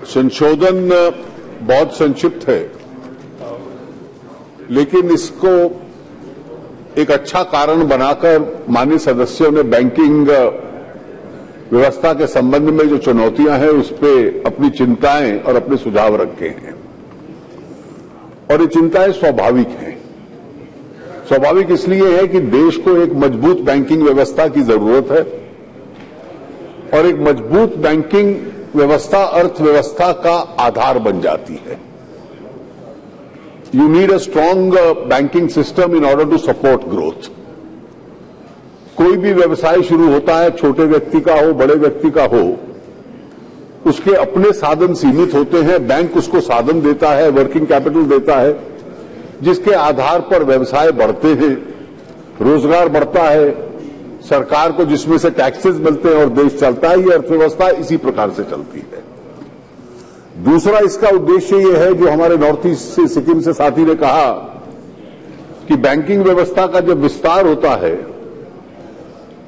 संशोधन बहुत संक्षिप्त है, लेकिन इसको एक अच्छा कारण बनाकर माननीय सदस्यों ने बैंकिंग व्यवस्था के संबंध में जो चुनौतियां हैं उस पर अपनी चिंताएं और अपने सुझाव रखे हैं। और ये चिंताएं स्वाभाविक हैं। स्वाभाविक इसलिए है कि देश को एक मजबूत बैंकिंग व्यवस्था की जरूरत है और एक मजबूत बैंकिंग व्यवस्था अर्थव्यवस्था का आधार बन जाती है। You need a strong banking system in order to support growth. कोई भी व्यवसाय शुरू होता है, छोटे व्यक्ति का हो, बड़े व्यक्ति का हो, उसके अपने साधन सीमित होते हैं। बैंक उसको साधन देता है, वर्किंग कैपिटल देता है, जिसके आधार पर व्यवसाय बढ़ते हैं, रोजगार बढ़ता है, सरकार को जिसमें से टैक्सेस मिलते हैं और देश चलता है। ये अर्थव्यवस्था इसी प्रकार से चलती है। दूसरा इसका उद्देश्य ये है, जो हमारे नॉर्थ ईस्ट से सिक्किम से साथी ने कहा कि बैंकिंग व्यवस्था का जब विस्तार होता है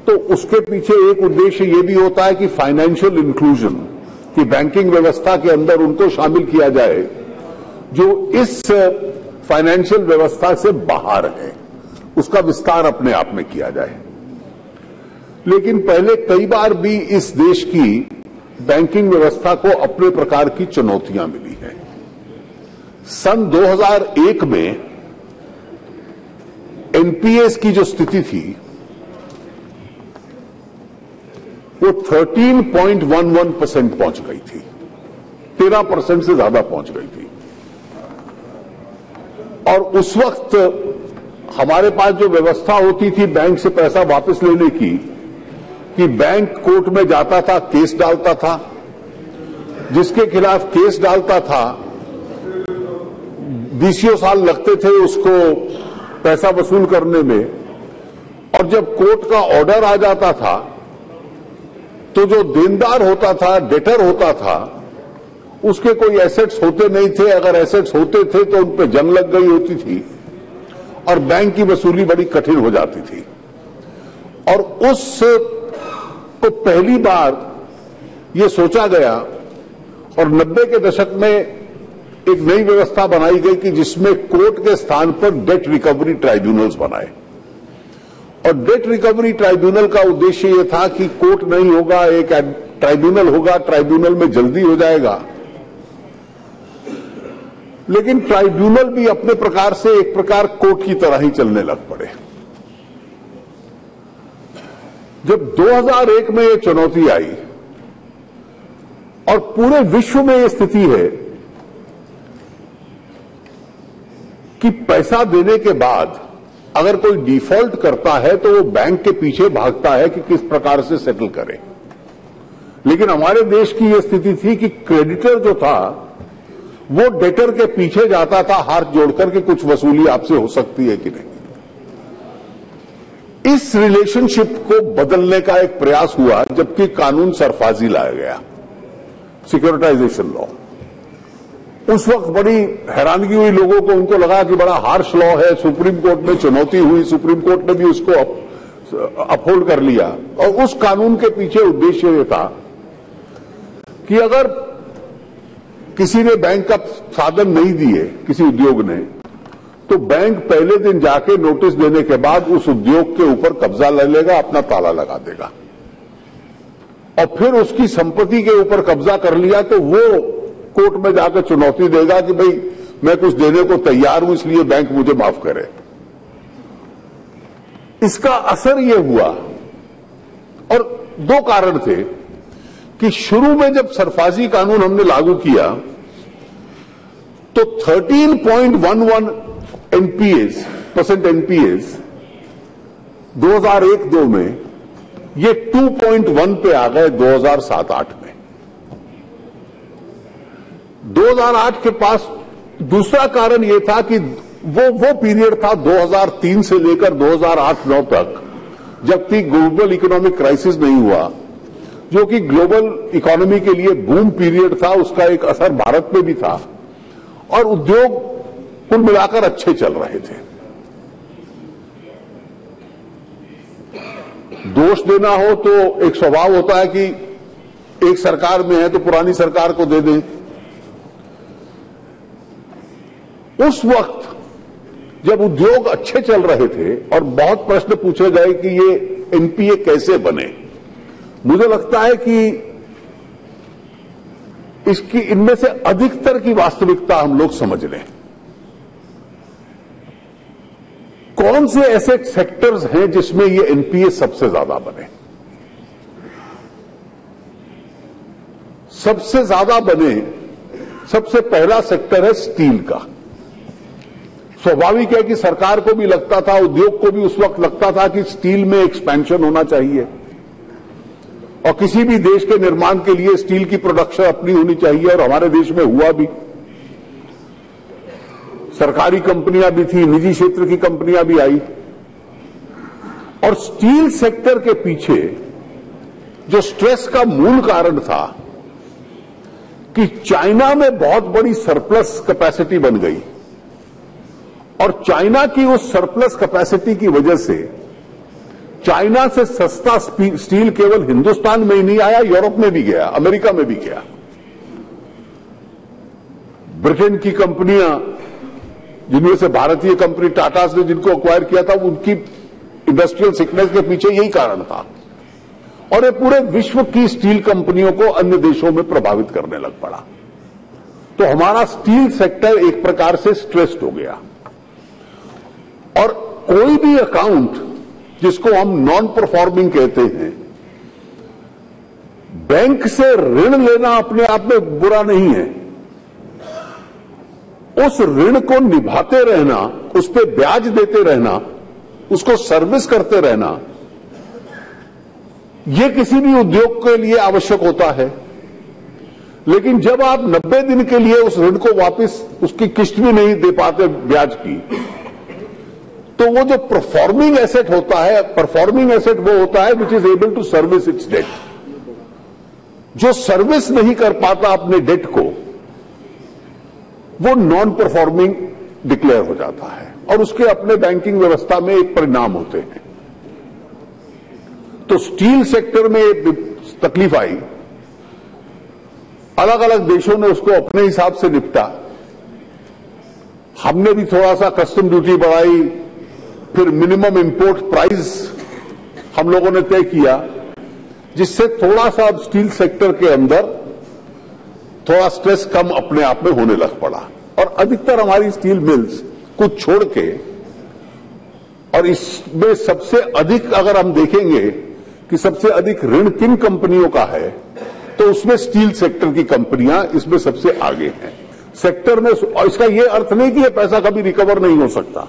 तो उसके पीछे एक उद्देश्य ये भी होता है कि फाइनेंशियल इंक्लूजन, कि बैंकिंग व्यवस्था के अंदर उनको शामिल किया जाए जो इस फाइनेंशियल व्यवस्था से बाहर है, उसका विस्तार अपने आप में किया जाए। लेकिन पहले कई बार भी इस देश की बैंकिंग व्यवस्था को अपने प्रकार की चुनौतियां मिली हैं। सन 2001 में एनपीएस की जो स्थिति थी वो 13.11% पहुंच गई थी, 13% से ज्यादा पहुंच गई थी। और उस वक्त हमारे पास जो व्यवस्था होती थी बैंक से पैसा वापस लेने की, कि बैंक कोर्ट में जाता था, केस डालता था, जिसके खिलाफ केस डालता था 20 साल लगते थे उसको पैसा वसूल करने में। और जब कोर्ट का ऑर्डर आ जाता था तो जो देनदार होता था, डेटर होता था, उसके कोई एसेट्स होते नहीं थे। अगर एसेट्स होते थे तो उन पर जंग लग गई होती थी और बैंक की वसूली बड़ी कठिन हो जाती थी। और उस तो पहली बार ये सोचा गया और 90 के दशक में एक नई व्यवस्था बनाई गई कि जिसमें कोर्ट के स्थान पर डेट रिकवरी ट्राइब्यूनल्स बनाए। और डेट रिकवरी ट्राइब्यूनल का उद्देश्य यह था कि कोर्ट नहीं होगा, एक ट्राइब्यूनल होगा, ट्राइब्यूनल में जल्दी हो जाएगा। लेकिन ट्राइब्यूनल भी अपने प्रकार से एक प्रकार कोर्ट की तरह ही चलने लग पड़े। जब 2001 में ये चुनौती आई और पूरे विश्व में ये स्थिति है कि पैसा देने के बाद अगर कोई डिफॉल्ट करता है तो वो बैंक के पीछे भागता है कि किस प्रकार से सेटल करे। लेकिन हमारे देश की ये स्थिति थी कि क्रेडिटर जो था वो डेटर के पीछे जाता था हाथ जोड़कर कि कुछ वसूली आपसे हो सकती है कि नहीं। इस रिलेशनशिप को बदलने का एक प्रयास हुआ जबकि कानून सरफाजी लाया गया, सिक्योरिटाइजेशन लॉ। उस वक्त बड़ी हैरानगी हुई लोगों को, उनको लगा कि बड़ा हार्श लॉ है। सुप्रीम कोर्ट में चुनौती हुई, सुप्रीम कोर्ट ने भी उसको अपहोल्ड कर लिया। और उस कानून के पीछे उद्देश्य ये था कि अगर किसी ने बैंक का साधन नहीं दिए, किसी उद्योग ने, तो बैंक पहले दिन जाके नोटिस देने के बाद उस उद्योग के ऊपर कब्जा ले लेगा, अपना ताला लगा देगा। और फिर उसकी संपत्ति के ऊपर कब्जा कर लिया तो वो कोर्ट में जाकर चुनौती देगा कि भाई मैं कुछ देने को तैयार हूं, इसलिए बैंक मुझे माफ करे। इसका असर यह हुआ, और दो कारण थे कि शुरू में जब सरफाजी कानून हमने लागू किया तो 13.11% एनपीएस 2001-2 में ये 2.1 पे आ गए 2007-8 में। 2008 के पास दूसरा कारण यह था कि वो पीरियड था 2003 से लेकर 2008-9 तक, जबकि ग्लोबल इकोनॉमिक क्राइसिस नहीं हुआ, जो कि ग्लोबल इकोनॉमी के लिए बूम पीरियड था। उसका एक असर भारत में भी था और उद्योग कुल मिलाकर अच्छे चल रहे थे। दोष देना हो तो एक स्वभाव होता है कि एक सरकार में है तो पुरानी सरकार को दे दें, उस वक्त जब उद्योग अच्छे चल रहे थे और बहुत प्रश्न पूछे गए कि ये एनपीए कैसे बने, मुझे लगता है कि इसकी इनमें से अधिकतर की वास्तविकता हम लोग समझ लें। कौन से ऐसे सेक्टर्स हैं जिसमें ये एनपीए सबसे ज्यादा बने? सबसे ज्यादा बने, सबसे पहला सेक्टर है स्टील का। स्वाभाविक है कि सरकार को भी लगता था, उद्योग को भी उस वक्त लगता था कि स्टील में एक्सपेंशन होना चाहिए और किसी भी देश के निर्माण के लिए स्टील की प्रोडक्शन अपनी होनी चाहिए, और हमारे देश में हुआ भी। सरकारी कंपनियां भी थी, निजी क्षेत्र की कंपनियां भी आई, और स्टील सेक्टर के पीछे जो स्ट्रेस का मूल कारण था कि चाइना में बहुत बड़ी सरप्लस कैपेसिटी बन गई, और चाइना की उस सरप्लस कैपेसिटी की वजह से चाइना से सस्ता स्टील केवल हिंदुस्तान में ही नहीं आया, यूरोप में भी गया, अमेरिका में भी गया। ब्रिटेन की कंपनियां, जिनमें से भारतीय कंपनी टाटा ने जिनको अक्वायर किया था, उनकी इंडस्ट्रियल सिकनेस के पीछे यही कारण था, और ये पूरे विश्व की स्टील कंपनियों को अन्य देशों में प्रभावित करने लग पड़ा। तो हमारा स्टील सेक्टर एक प्रकार से स्ट्रेस्ड हो गया, और कोई भी अकाउंट जिसको हम नॉन परफॉर्मिंग कहते हैं, बैंक से ऋण लेना अपने आप में बुरा नहीं है, उस ऋण को निभाते रहना, उस पे ब्याज देते रहना, उसको सर्विस करते रहना, यह किसी भी उद्योग के लिए आवश्यक होता है। लेकिन जब आप 90 दिन के लिए उस ऋण को वापस, उसकी किस्त भी नहीं दे पाते ब्याज की, तो वो जो परफॉर्मिंग एसेट होता है, परफॉर्मिंग एसेट वो होता है which is able to service its debt. जो सर्विस नहीं कर पाता अपने डेट को, वो नॉन परफॉर्मिंग डिक्लेयर हो जाता है, और उसके अपने बैंकिंग व्यवस्था में एक परिणाम होते हैं। तो स्टील सेक्टर में तकलीफ आई, अलग अलग देशों ने उसको अपने हिसाब से निपटा। हमने भी थोड़ा सा कस्टम ड्यूटी बढ़ाई, फिर मिनिमम इंपोर्ट प्राइस हम लोगों ने तय किया, जिससे थोड़ा सा अब स्टील सेक्टर के अंदर थोड़ा स्ट्रेस कम अपने आप में होने लग पड़ा। और अधिकतर हमारी स्टील मिल्स कुछ छोड़ के, और इसमें सबसे अधिक अगर हम देखेंगे कि सबसे अधिक ऋण किन कंपनियों का है, तो उसमें स्टील सेक्टर की कंपनियां इसमें सबसे आगे हैं सेक्टर में। और इसका यह अर्थ नहीं कि यह पैसा कभी रिकवर नहीं हो सकता,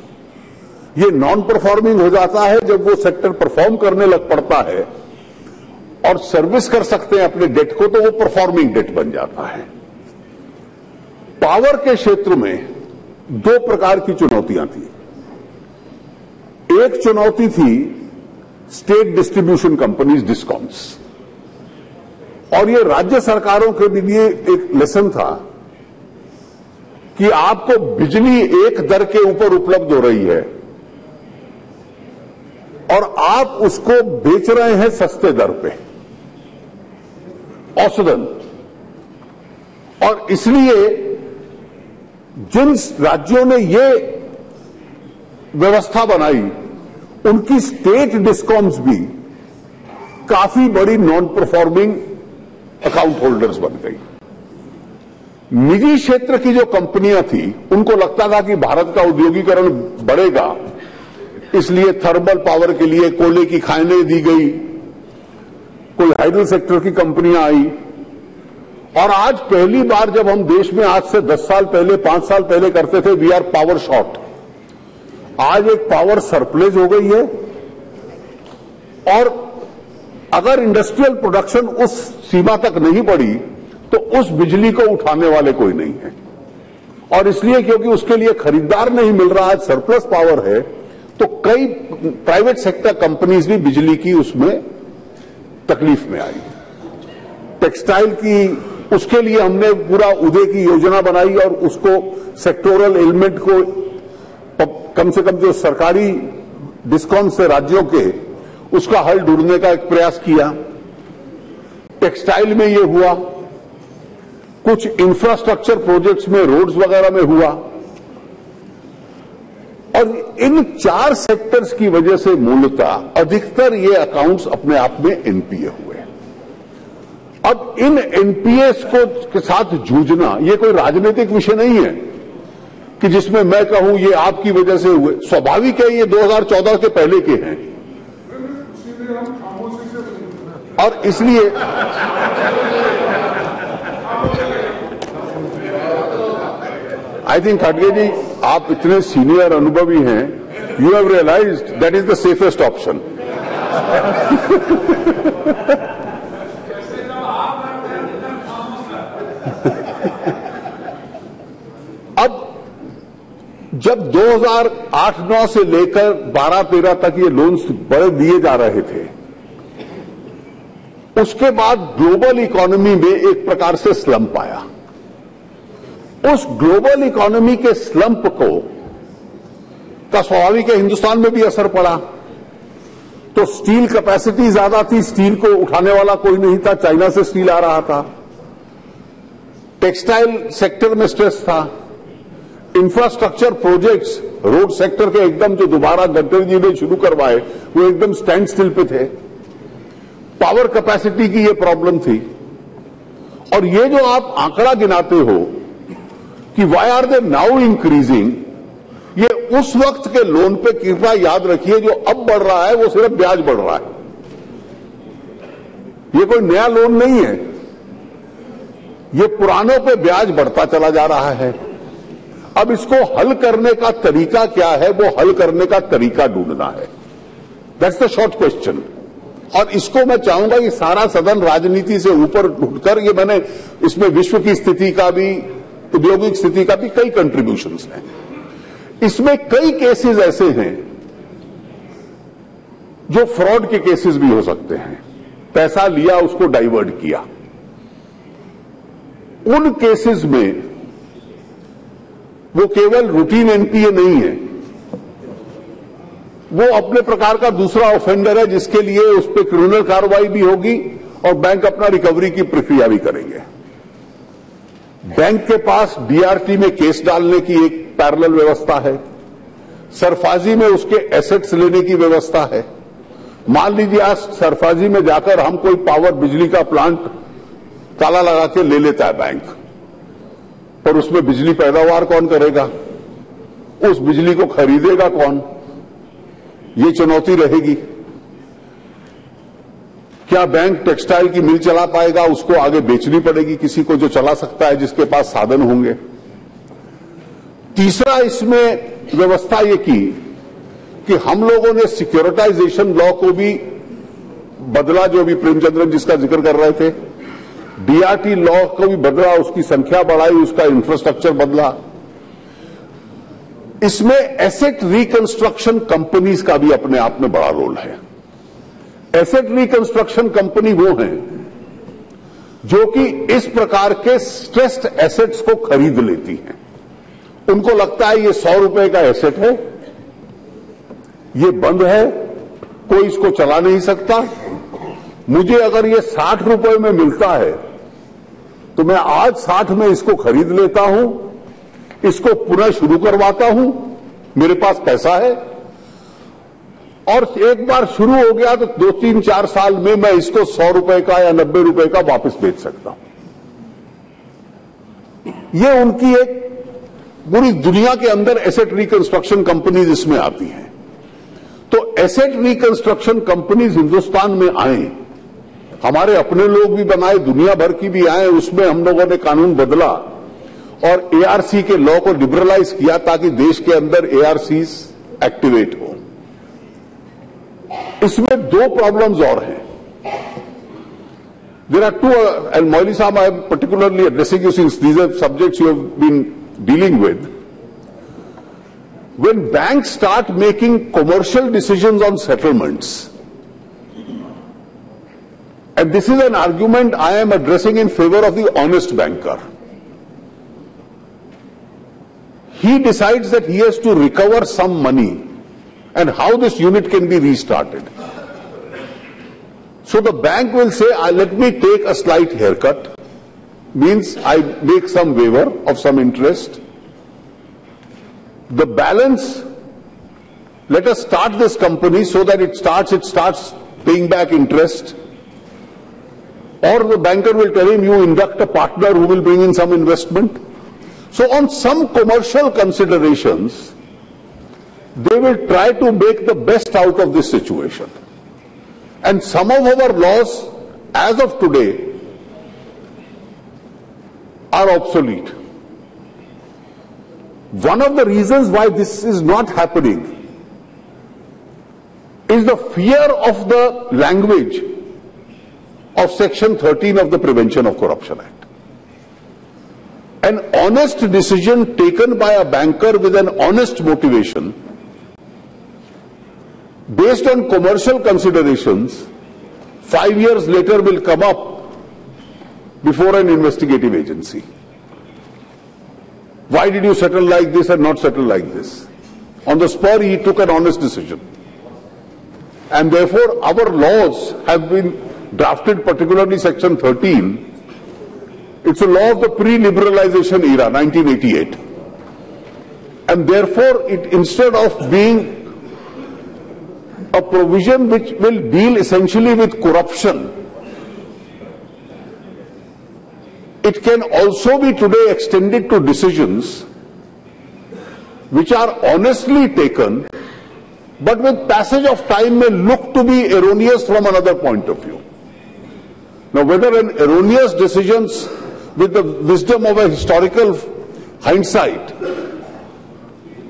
ये नॉन परफॉर्मिंग हो जाता है जब वो सेक्टर परफॉर्म करने लग पड़ता है और सर्विस कर सकते हैं अपने डेट को, तो वो परफॉर्मिंग डेट बन जाता है। पावर के क्षेत्र में दो प्रकार की चुनौतियां थी। एक चुनौती थी स्टेट डिस्ट्रीब्यूशन कंपनीज, डिस्कॉम्स, और ये राज्य सरकारों के लिए एक लेसन था कि आपको बिजली एक दर के ऊपर उपलब्ध हो रही है और आप उसको बेच रहे हैं सस्ते दर पे औसतन, और इसलिए जिन राज्यों ने ये व्यवस्था बनाई, उनकी स्टेट डिस्कॉम्स भी काफी बड़ी नॉन परफॉर्मिंग अकाउंट होल्डर्स बन गई। निजी क्षेत्र की जो कंपनियां थी, उनको लगता था कि भारत का औद्योगिकरण बढ़ेगा, इसलिए थर्मल पावर के लिए कोयले की खानें दी गई, कोई हाइड्रो सेक्टर की कंपनियां आई, और आज पहली बार जब हम देश में आज से 10 साल पहले, 5 साल पहले करते थे वी आर पावर शॉर्ट, आज एक पावर सरप्लस हो गई है। और अगर इंडस्ट्रियल प्रोडक्शन उस सीमा तक नहीं बढ़ी तो उस बिजली को उठाने वाले कोई नहीं है, और इसलिए क्योंकि उसके लिए खरीदार नहीं मिल रहा, आज सरप्लस पावर है, तो कई प्राइवेट सेक्टर कंपनीज भी बिजली की उसमें तकलीफ में आई। टेक्सटाइल की, उसके लिए हमने पूरा उदय की योजना बनाई और उसको सेक्टोरल एलिमेंट को कम से कम जो सरकारी डिस्कॉम से राज्यों के, उसका हल ढूंढने का एक प्रयास किया। टेक्सटाइल में ये हुआ, कुछ इंफ्रास्ट्रक्चर प्रोजेक्ट्स में, रोड्स वगैरह में हुआ, और इन 4 सेक्टर्स की वजह से मूलतः अधिकतर ये अकाउंट्स अपने आप में एनपीए हुए। अब इन एनपीएस को के साथ जूझना ये कोई राजनीतिक विषय नहीं है कि जिसमें मैं कहूं ये आपकी वजह से हुए। स्वाभाविक है ये 2014 के पहले के हैं और इसलिए आई थिंक खड़गे जी आप इतने सीनियर अनुभवी हैं, you have realised that is the safest option. अब जब 2008-9 से लेकर 12-13 तक ये लोन्स बड़े दिए जा रहे थे, उसके बाद ग्लोबल इकोनॉमी में एक प्रकार से स्लंप आया। उस ग्लोबल इकोनॉमी के स्लंप का स्वाभाविक है हिंदुस्तान में भी असर पड़ा। तो स्टील कैपेसिटी ज्यादा थी, स्टील को उठाने वाला कोई नहीं था, चाइना से स्टील आ रहा था। टेक्सटाइल सेक्टर में स्ट्रेस था। इंफ्रास्ट्रक्चर प्रोजेक्ट्स रोड सेक्टर के एकदम जो दोबारा गडकरी जी ने शुरू करवाए वो एकदम स्टैंड स्टिल पे थे। पावर कैपेसिटी की ये प्रॉब्लम थी। और ये जो आप आंकड़ा गिनाते हो कि why are they now increasing, ये उस वक्त के लोन पे कृपया याद रखिए जो अब बढ़ रहा है वो सिर्फ ब्याज बढ़ रहा है, ये कोई नया लोन नहीं है। ये पुरानों पे ब्याज बढ़ता चला जा रहा है। अब इसको हल करने का तरीका क्या है, वो हल करने का तरीका ढूंढना है। That's the short question. और इसको मैं चाहूंगा कि सारा सदन राजनीति से ऊपर उठकर, ये मैंने इसमें विश्व की स्थिति का भी, औद्योगिक स्थिति का भी कई कंट्रीब्यूशंस हैं। इसमें कई केसेस ऐसे हैं जो फ्रॉड के केसेस भी हो सकते हैं। पैसा लिया, उसको डाइवर्ट किया। उन केसेस में वो केवल रूटीन एनपीए नहीं है, वो अपने प्रकार का दूसरा ऑफेंडर है जिसके लिए उस पर क्रिमिनल कार्रवाई भी होगी और बैंक अपना रिकवरी की प्रक्रिया भी करेंगे। बैंक के पास डीआरटी में केस डालने की एक पैरेलल व्यवस्था है। सरफाजी में उसके एसेट्स लेने की व्यवस्था है। मान लीजिए आज सरफाजी में जाकर हम कोई पावर बिजली का प्लांट ताला लगा के ले लेता है बैंक, पर उसमें बिजली पैदावार कौन करेगा, उस बिजली को खरीदेगा कौन, ये चुनौती रहेगी। क्या बैंक टेक्सटाइल की मिल चला पाएगा, उसको आगे बेचनी पड़ेगी किसी को जो चला सकता है, जिसके पास साधन होंगे। तीसरा इसमें व्यवस्था ये की कि हम लोगों ने सिक्योरिटाइजेशन लॉ को भी बदला, जो भी प्रेमचंद्रन जिसका जिक्र कर रहे थे। डीआरटी लॉ को भी बदला, उसकी संख्या बढ़ाई, उसका इंफ्रास्ट्रक्चर बदला। इसमें एसेट रिकंस्ट्रक्शन कंपनीज का भी अपने आप में बड़ा रोल है। एसेट रिकंस्ट्रक्शन कंपनी वो हैं जो कि इस प्रकार के स्ट्रेस्ड एसेट्स को खरीद लेती हैं। उनको लगता है ये 100 रुपए का एसेट है, ये बंद है, कोई इसको चला नहीं सकता, मुझे अगर ये 60 रुपए में मिलता है तो मैं आज 60 में इसको खरीद लेता हूं, इसको पुनः शुरू करवाता हूं, मेरे पास पैसा है, और एक बार शुरू हो गया तो 2-3-4 साल में मैं इसको 100 रुपए का या 90 रुपए का वापस बेच सकता हूं। ये उनकी एक पूरी दुनिया के अंदर एसेट रिकंस्ट्रक्शन कंपनीज इसमें आती हैं। तो एसेट रिकंस्ट्रक्शन कंपनीज हिंदुस्तान में आए, हमारे अपने लोग भी बनाए, दुनिया भर की भी आए, उसमें हम लोगों ने कानून बदला और एआरसी के लॉ को लिबरलाइज किया ताकि देश के अंदर एआरसीज एक्टिवेट हो। इसमें 2 प्रॉब्लम्स और हैं। देयर आर 2, एंड मौली साहब I am particularly addressing you since these are subjects you have been dealing with. When banks start making commercial decisions on settlements, and this is an argument I am addressing in favor of the honest banker, he decides that he has to recover some money and how this unit can be restarted. So the bank will say, let me take a slight haircut, means I make some waiver of some interest. The balance let us start this company so that it starts paying back interest. Or the banker will tell him, you induct a partner who will bring in some investment. So on some commercial considerations, they will try to make the best out of this situation. And some of our laws, as of today, are obsolete. One of the reasons why this is not happening is the fear of the language of Section 13 of the Prevention of Corruption Act. An honest decision taken by a banker with an honest motivation, based on commercial considerations, 5 years later will come up before an investigative agency. Why did you settle like this and not settle like this? On the spur, he took an honest decision. And therefore, our laws have been drafted, particularly Section 13. It's a law of the pre-liberalization era, 1988. And therefore, it, instead of being a provision which will deal essentially with corruption, it can also be today extended to decisions which are honestly taken, but with passage of time may look to be erroneous from another point of view. Now, whether an erroneous decision with the wisdom of a historical hindsight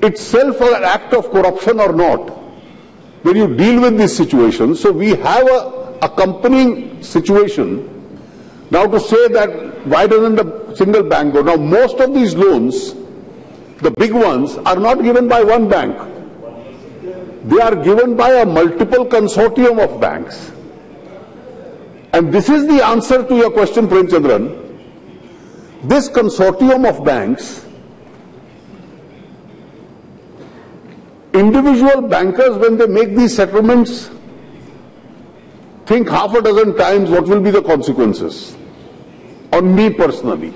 itself an act of corruption or not, when you deal with these situations, so we have a accompanying situation now to say that why doesn't a single bank go? Now, most of these loans, the big ones, are not given by one bank. They are given by a multiple consortium of banks. And this is the answer to your question, Premchandran. This consortium of banks, individual bankers, when they make these settlements, think half a dozen times what will be the consequences on me personally.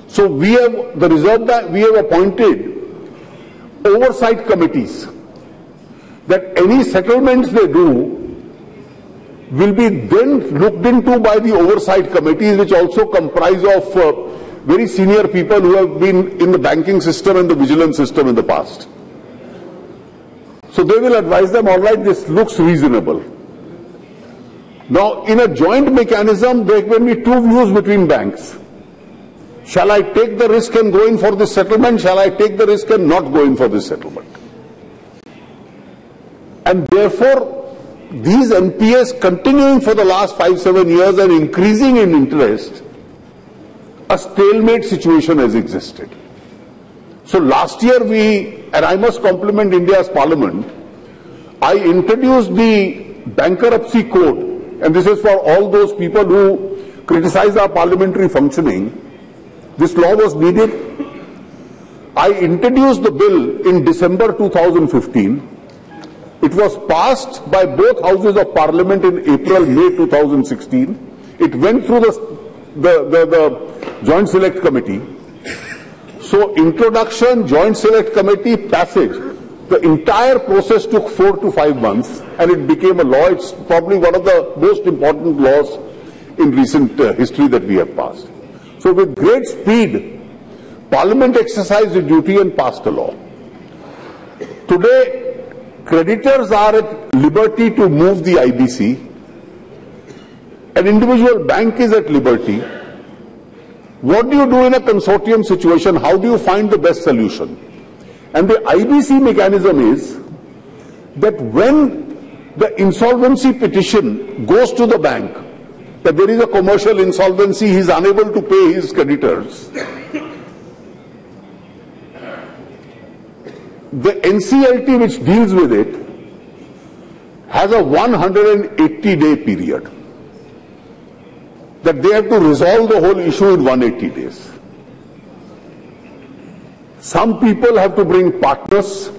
So we have, the Reserve Bank, we have appointed oversight committees that any settlements they do will be then looked into by the oversight committees, which also comprise of very senior people who have been in the banking system and the vigilance system in the past. So they will advise them, all right, this looks reasonable. Now, in a joint mechanism, there can be two views between banks. Shall I take the risk and go in for this settlement? Shall I take the risk and not go in for this settlement? And therefore, these NPAs continuing for the last 5-7 years and increasing in interest, a stalemate situation has existed. So last year and I must compliment India's Parliament, I introduced the Bankruptcy Code, and this is for all those people who criticize our parliamentary functioning. This law was needed. I introduced the bill in December 2015. It was passed by both houses of parliament in April-May 2016. It went through the Joint Select Committee. So introduction, Joint Select Committee, passage, the entire process took 4 to 5 months and it became a law. It's probably one of the most important laws in recent history that we have passed. So with great speed, Parliament exercised a duty and passed a law. Today, creditors are at liberty to move the IBC. An individual bank is at liberty. What do you do in a consortium situation? How do you find the best solution? And the IBC mechanism is that when the insolvency petition goes to the bank, that there is a commercial insolvency, he is unable to pay his creditors, the NCLT which deals with it has a 180-day period that they have to resolve the whole issue in 180 days. Some people have to bring partners,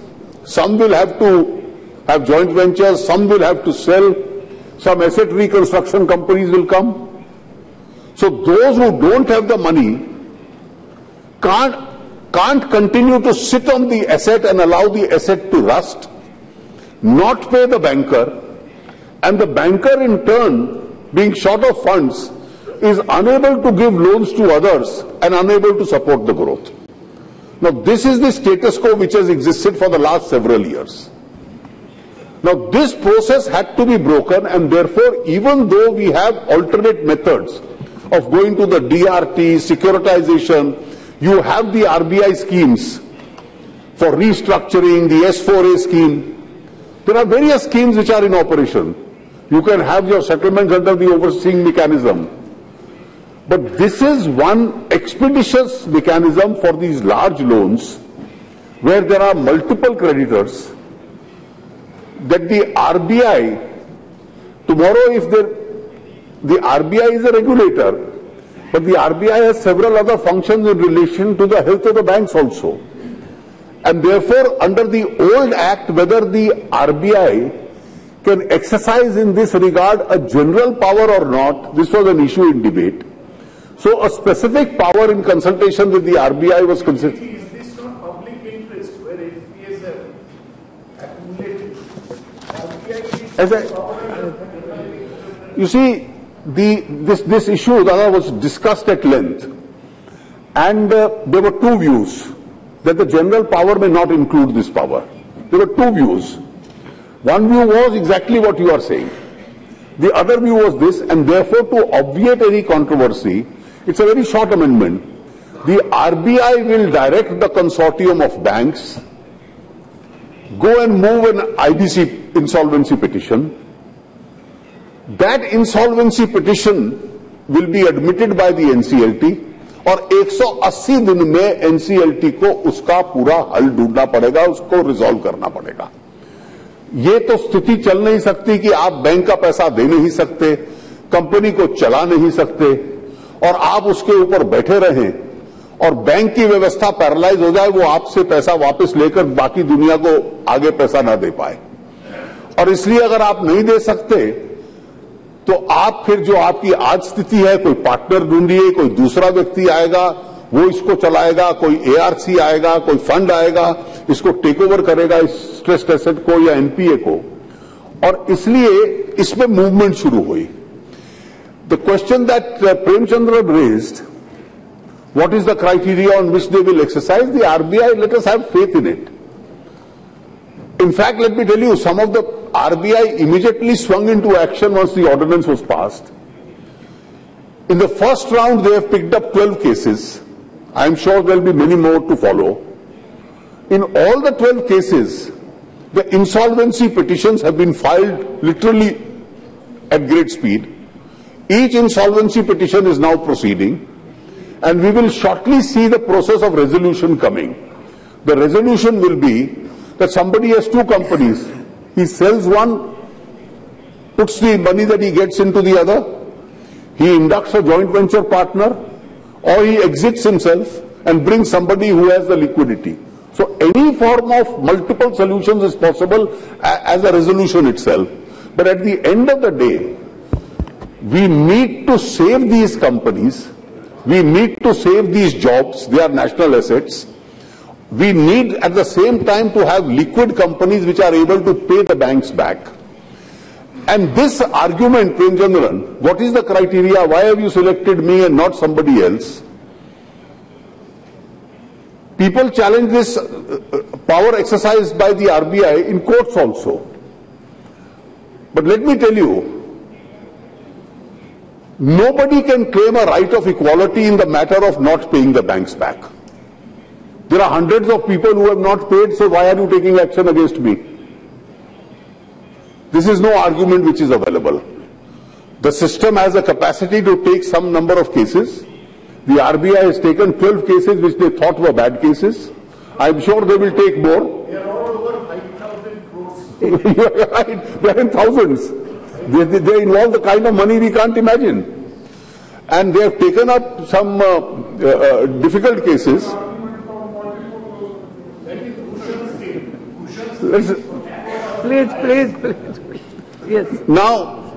some will have to have joint ventures, some will have to sell, some asset reconstruction companies will come. So those who don't have the money can't continue to sit on the asset and allow the asset to rust. not pay the banker, and the banker in turn, being short of funds, is unable to give loans to others and unable to support the growth. Now, this is the status quo which has existed for the last several years. Now, this process had to be broken, and therefore, even though we have alternate methods of going to the DRT, securitization, you have the RBI schemes for restructuring, the S4A scheme. There are various schemes which are in operation. You can have your settlements under the overseeing mechanism. But this is one expeditious mechanism for these large loans where there are multiple creditors that the RBI, tomorrow if the RBI is a regulator, but the RBI has several other functions in relation to the health of the banks also. And therefore, under the old act, whether the RBI can exercise in this regard a general power or not, this was an issue in debate. So a specific power in consultation with the RBI was considered. Is this not public interest where FPSL accumulated? You see, this issue was discussed at length, and there were two views that the general power may not include this power. There were two views. One view was exactly what you are saying. The other view was this, and therefore to obviate any controversy, it's a very short amendment. The RBI will direct the consortium of banks, go and move an IBC insolvency petition. That insolvency petition will be admitted by the NCLT, और 180 दिन में NCLT को उसका पूरा हल ढूंढना पड़ेगा, उसको रिजॉल्व करना पड़ेगा. ये तो स्थिति चल नहीं सकती कि आप बैंक का पैसा दे नहीं सकते, कंपनी को चला नहीं सकते और आप उसके ऊपर बैठे रहें और बैंक की व्यवस्था पैरालाइज हो जाए, वो आपसे पैसा वापस लेकर बाकी दुनिया को आगे पैसा ना दे पाए. और इसलिए अगर आप नहीं दे सकते तो आप फिर जो आपकी आज स्थिति है, कोई पार्टनर ढूंढिए, कोई दूसरा व्यक्ति आएगा, वो इसको चलाएगा, कोई ARC आएगा, कोई फंड आएगा, इसको टेक ओवर करेगा, इस स्ट्रेस्ड एसेट को या NPA को. और इसलिए इसमें मूवमेंट शुरू हुई. The question that Premchandra raised, what is the criteria on which they will exercise? The RBI, let us have faith in it. In fact, let me tell you, some of the RBI immediately swung into action once the ordinance was passed. In the first round, they have picked up 12 cases. I am sure there will be many more to follow. In all the 12 cases, the insolvency petitions have been filed literally at great speed. Each insolvency petition is now proceeding, and we will shortly see the process of resolution coming. The resolution will be that somebody has two companies. He sells one, puts the money that he gets into the other, he inducts a joint venture partner, or he exits himself and brings somebody who has the liquidity. So any form of multiple solutions is possible as a resolution itself. But at the end of the day, we need to save these companies, we need to save these jobs, they are national assets. We need at the same time to have liquid companies which are able to pay the banks back. And this argument, Premchandran, what is the criteria? Why have you selected me and not somebody else? People challenge this power exercised by the RBI in courts also. But let me tell you, nobody can claim a right of equality in the matter of not paying the banks back. There are hundreds of people who have not paid, so why are you taking action against me? This is no argument which is available. The system has a capacity to take some number of cases. The RBI has taken 12 cases which they thought were bad cases. I am sure they will take more. They are all over 5,000 crores. You are right. They are in thousands. They involve the kind of money we can't imagine. And they have taken up some difficult cases. Please. Yes. Now,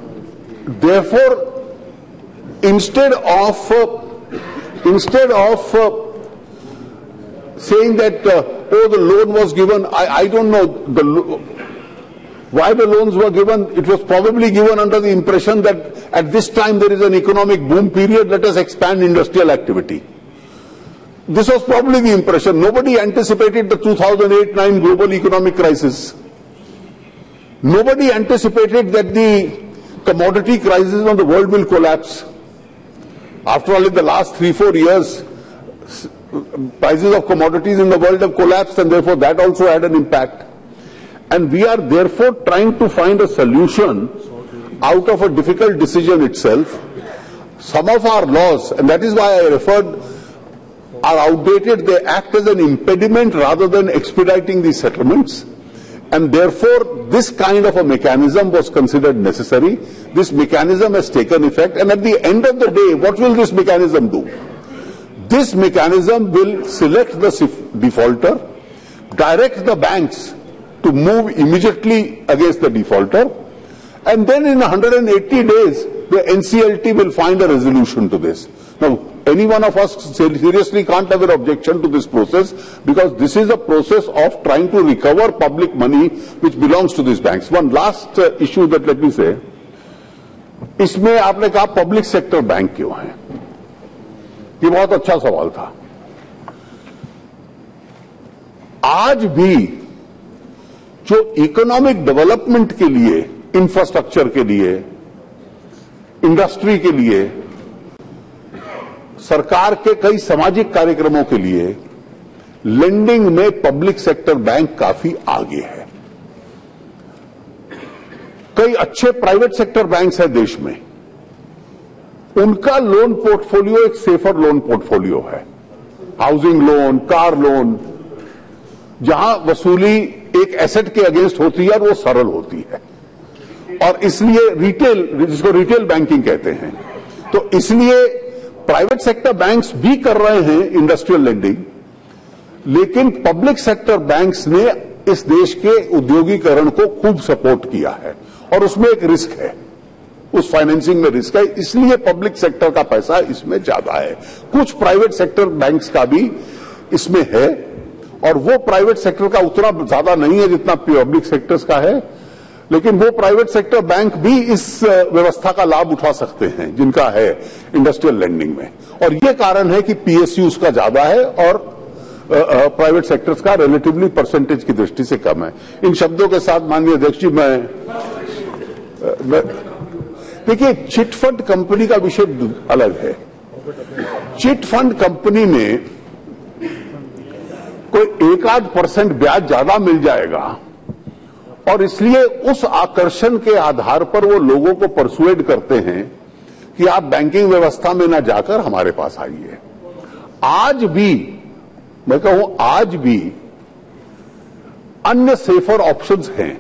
therefore, instead of saying that, oh, the loan was given, I don't know, Why the loans were given? It was probably given under the impression that at this time there is an economic boom period, let us expand industrial activity. This was probably the impression. Nobody anticipated the 2008-9 global economic crisis. Nobody anticipated that the commodity crisis of the world will collapse. After all, in the last 3-4 years, prices of commodities in the world have collapsed, and therefore that also had an impact. And we are therefore trying to find a solution out of a difficult decision itself. Some of our laws, and that is why I referred, are outdated. They act as an impediment rather than expediting these settlements. And therefore, this kind of a mechanism was considered necessary. This mechanism has taken effect. And at the end of the day, what will this mechanism do? This mechanism will select the defaulter, direct the banks to move immediately against the defaulter, and then in 180 days, the NCLT will find a resolution to this. Now, any one of us seriously can't have an objection to this process, because this is a process of trying to recover public money which belongs to these banks. One last issue that let me say, इसमें आपने कहा public sector bank क्यों है? ये बहुत अच्छा सवाल था. आज भी जो इकोनॉमिक डेवलपमेंट के लिए, इंफ्रास्ट्रक्चर के लिए, इंडस्ट्री के लिए, सरकार के कई सामाजिक कार्यक्रमों के लिए लेंडिंग में पब्लिक सेक्टर बैंक काफी आगे है. कई अच्छे प्राइवेट सेक्टर बैंक्स हैं देश में. उनका लोन पोर्टफोलियो एक सेफर लोन पोर्टफोलियो है. हाउसिंग लोन, कार लोन, जहां वसूली एक एसेट के अगेंस्ट होती है और वो सरल होती है, और इसलिए रिटेल, जिसको रिटेल बैंकिंग कहते हैं, तो इसलिए प्राइवेट सेक्टर बैंक्स भी कर रहे हैं इंडस्ट्रियल लेंडिंग, लेकिन पब्लिक सेक्टर बैंक्स ने इस देश के उद्योगीकरण को खूब सपोर्ट किया है, और उसमें एक रिस्क है, उस फाइनेंसिंग में रिस्क है, इसलिए पब्लिक सेक्टर का पैसा इसमें ज्यादा है. कुछ प्राइवेट सेक्टर बैंक्स का भी इसमें है, और वो प्राइवेट सेक्टर का उतना ज्यादा नहीं है जितना पब्लिक सेक्टर्स का है, लेकिन वो प्राइवेट सेक्टर बैंक भी इस व्यवस्था का लाभ उठा सकते हैं जिनका है इंडस्ट्रियल लेंडिंग में. और ये कारण है कि पीएसयू उसका ज्यादा है और प्राइवेट सेक्टर्स का रिलेटिवली परसेंटेज की दृष्टि से कम है. इन शब्दों के साथ माननीय अध्यक्ष जी, मैं देखिए, चिटफंड कंपनी का विषय अलग है. चिटफंड कंपनी में कोई 1-8% ब्याज ज्यादा मिल जाएगा, और इसलिए उस आकर्षण के आधार पर वो लोगों को परसुएड करते हैं कि आप बैंकिंग व्यवस्था में ना जाकर हमारे पास आइए. आज भी, मैं कहूं, आज भी अन्य सेफर ऑप्शंस हैं.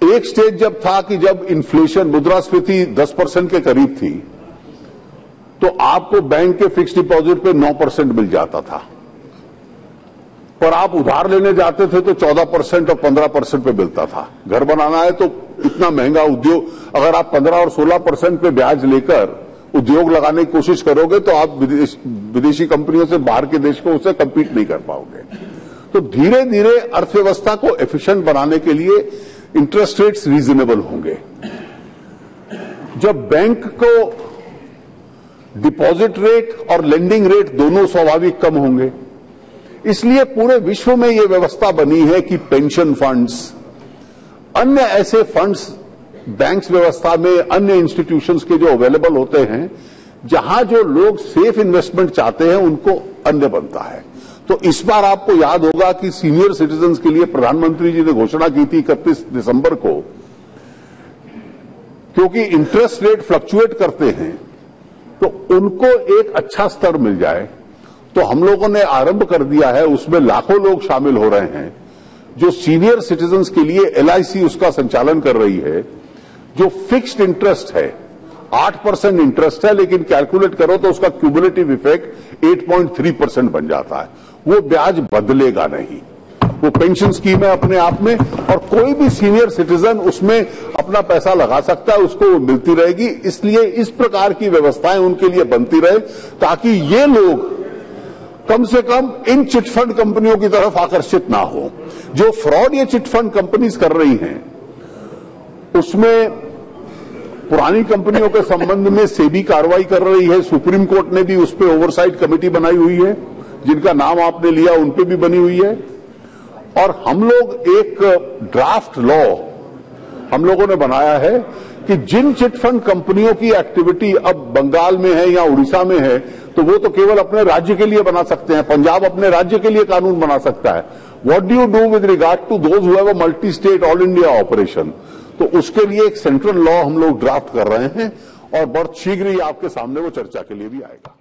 एक स्टेज जब था कि जब इन्फ्लेशन, मुद्रास्फीति 10% के करीब थी, तो आपको बैंक के फिक्स डिपॉजिट पे 9% मिल जाता था, पर आप उधार लेने जाते थे तो 14% और 15% पे मिलता था. घर बनाना है तो इतना महंगा उद्योग, अगर आप 15 और 16% पे ब्याज लेकर उद्योग लगाने की कोशिश करोगे तो आप विदेशी कंपनियों से, बाहर के देश को उससे कम्पीट नहीं कर पाओगे. तो धीरे धीरे अर्थव्यवस्था को एफिशिएंट बनाने के लिए इंटरेस्ट रेट्स रीजनेबल होंगे. जब बैंक को डिपॉजिट रेट और लेंडिंग रेट दोनों स्वाभाविक कम होंगे, इसलिए पूरे विश्व में यह व्यवस्था बनी है कि पेंशन फंड्स, अन्य ऐसे फंड्स बैंक्स व्यवस्था में, अन्य इंस्टीट्यूशंस के जो अवेलेबल होते हैं, जहां जो लोग सेफ इन्वेस्टमेंट चाहते हैं उनको अन्य बनता है. तो इस बार आपको याद होगा कि सीनियर सिटीजन्स के लिए प्रधानमंत्री जी ने घोषणा की थी 31 दिसंबर को, क्योंकि इंटरेस्ट रेट फ्लक्चुएट करते हैं तो उनको एक अच्छा स्तर मिल जाए. तो हम लोगों ने आरंभ कर दिया है, उसमें लाखों लोग शामिल हो रहे हैं. जो सीनियर सिटीजन्स के लिए एलआईसी उसका संचालन कर रही है, जो फिक्स्ड इंटरेस्ट है, 8% इंटरेस्ट है, लेकिन कैलकुलेट करो तो उसका क्यूमुलेटिव इफेक्ट 8.3% बन जाता है. वो ब्याज बदलेगा नहीं, वो पेंशन स्कीम है अपने आप में, और कोई भी सीनियर सिटीजन उसमें अपना पैसा लगा सकता है, उसको वो मिलती रहेगी. इसलिए इस प्रकार की व्यवस्थाएं उनके लिए बनती रहे, ताकि ये लोग कम से कम इन चिटफंड कंपनियों की तरफ आकर्षित ना हो। जो फ्रॉड ये चिटफंड कंपनीज कर रही हैं, उसमें पुरानी कंपनियों के संबंध में सेबी कार्रवाई कर रही है। सुप्रीम कोर्ट ने भी उस पर ओवरसाइट कमेटी बनाई हुई है, जिनका नाम आपने लिया उन पे भी बनी हुई है। और हम लोग एक ड्राफ्ट लॉ हम लोगों ने बनाया है कि जिन चिटफंड कंपनियों की एक्टिविटी अब बंगाल में है या उड़ीसा में है, तो वो तो केवल अपने राज्य के लिए बना सकते हैं। पंजाब अपने राज्य के लिए कानून बना सकता है। What do you do with regard to those who have a multi state all India operation? तो उसके लिए एक सेंट्रल लॉ हम लोग ड्राफ्ट कर रहे हैं और बहुत शीघ्र ही आपके सामने वो चर्चा के लिए भी आएगा।